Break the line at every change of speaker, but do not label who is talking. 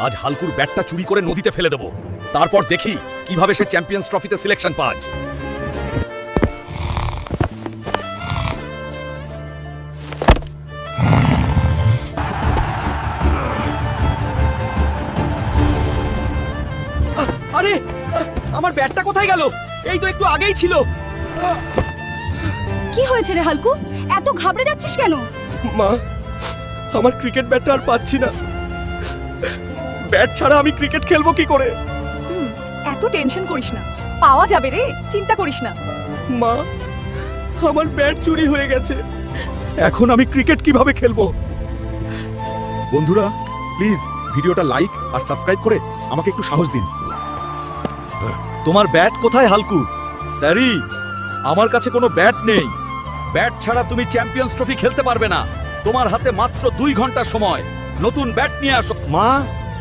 আজ হালকুর ব্যাটটা চুরি করে নদীতে ফেলে দেবো, তারপর দেখি কিভাবে সে চ্যাম্পিয়ন্স ট্রফিতে সিলেকশন পায়। আরে আমার ব্যাটটা কোথায় গেল? এই তো একটু আগেই ছিল।
কি হয়েছে রে হালকু, এত ঘাবড়ে যাচ্ছিস কেন?
মা, আমার ক্রিকেট ব্যাটটা আর পাচ্ছি না। ব্যাট ছাড়া আমি ক্রিকেট খেলবো কি করে?
এত টেনশন করিস না, পাওয়া যাবে রে, চিন্তা করিস না।
মা, আমার ব্যাট চুরি হয়ে গেছে, এখন আমি ক্রিকেট কিভাবে খেলবো? বন্ধুরা প্লিজ ভিডিওটা লাইক আর সাবস্ক্রাইব করে আমাকে একটু সাহস দিন। তোমার ব্যাট কোথায় হালকু? স্যারি, আমার কাছে কোনো ব্যাট নেই। ব্যাট ছাড়া তুমি চ্যাম্পিয়ন্স ট্রফি খেলতে পারবে না। তোমার হাতে মাত্র 2 ঘন্টা সময়। নতুন ব্যাট নিয়ে আসো। মা,